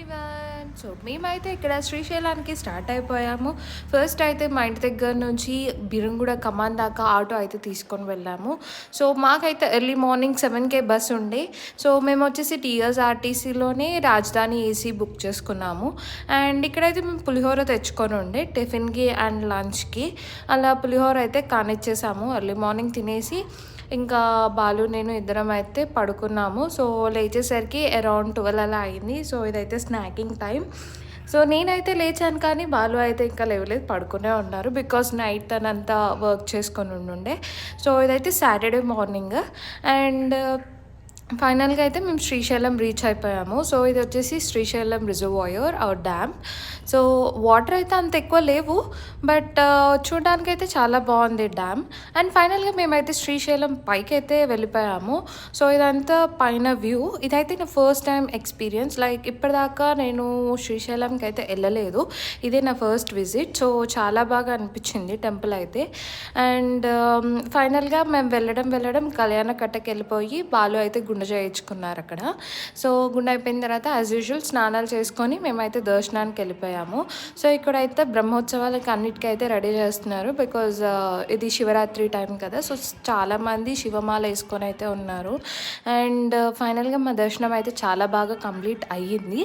Everyone. So మేమైతే ఇక్కడ శ్రీశైలానికి start అయిపోయాము. ఫస్ట్ అయితే మా ఇంటి దగ్గర నుంచి బిరంగూడ కమాన్ దాకా ఆటో అయితే తీసుకొని వెళ్ళాము. సో మాకైతే ఎర్లీ మార్నింగ్ 7కే బస్ ఉండే. సో మేము వచ్చేసి టీఎస్ఆర్టీసీలోనే రాజధాని ఏసీ బుక్ చేసుకున్నాము. అండ్ ఇక్కడైతే మేము పులిహోర తెచ్చుకొని ఉండే టిఫిన్కి అండ్ లంచ్కి. అలా పులిహోర అయితే కానిచ్చేసాము. ఎర్లీ మార్నింగ్ తినేసి ఇంకా బాలు నేను ఇద్దరం అయితే పడుకున్నాము. సో లేచేసరికి అరౌండ్ 12 అలా అయింది. సో ఇదైతే స్నాకింగ్ టైం. సో నేనైతే లేచాను కానీ బాలు అయితే ఇంకా లేవలేదు, పడుకునే ఉన్నారు. బికాస్ నైట్ తనంతా వర్క్ చేసుకొని ఉండే. సో ఇదైతే సాటర్డే మార్నింగ్. అండ్ ఫైనల్గా అయితే మేము శ్రీశైలం రీచ్ అయిపోయాము. సో ఇది వచ్చేసి Srisailam reservoir or dam. So water అయితే అంత ఎక్కువ లేవు, బట్ చూడడానికి అయితే చాలా బాగుంది డ్యామ్. అండ్ ఫైనల్గా మేమైతే శ్రీశైలం పైకి అయితే వెళ్ళిపోయాము. సో ఇదంతా పైన వ్యూ. ఇదైతే నా ఫస్ట్ టైం ఎక్స్పీరియన్స్. లైక్ ఇప్పటిదాకా నేను శ్రీశైలంకి అయితే వెళ్ళలేదు, ఇదే నా ఫస్ట్ విజిట్. సో చాలా బాగా అనిపించింది టెంపుల్ అయితే. అండ్ ఫైనల్గా మేము వెళ్ళడం కళ్యాణ కట్టకి వెళ్ళిపోయి బాలు అయితే గుండె చేయించుకున్నారు అక్కడ. సో గుండె అయిపోయిన తర్వాత యాజ్ యూజువల్ స్నానాలు చేసుకొని మేమైతే దర్శనానికి వెళ్ళిపోయాము. సో ఇక్కడైతే బ్రహ్మోత్సవాలకి అన్నిటికైతే రెడీ చేస్తున్నారు. బికాజ్ ఇది శివరాత్రి టైం కదా. సో చాలామంది శివమాల వేసుకొని అయితే ఉన్నారు. అండ్ ఫైనల్గా మా దర్శనం అయితే చాలా బాగా కంప్లీట్ అయ్యింది.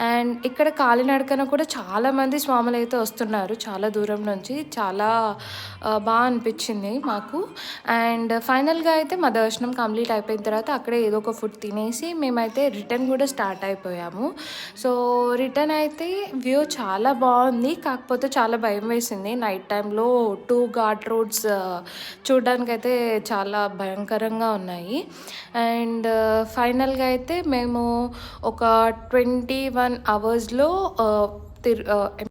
అండ్ ఇక్కడ కాలినడకన కూడా చాలామంది స్వాములు అయితే వస్తున్నారు చాలా దూరం నుంచి. చాలా బాగా అనిపించింది మాకు. అండ్ ఫైనల్గా అయితే మా దర్శనం కంప్లీట్ అయిపోయిన తర్వాత అక్కడే ఏదో ఒక ఫుడ్ తినేసి మేమైతే రిటర్న్ కూడా స్టార్ట్ అయిపోయాము. సో రిటర్న్ అయితే వ్యూ చాలా బాగుంది, కాకపోతే చాలా భయం వేసింది. నైట్ టైంలో 2 ఘాట్ రోడ్స్ చూడడానికైతే చాలా భయంకరంగా ఉన్నాయి. అండ్ ఫైనల్గా అయితే మేము ఒక 21 అవర్స్లో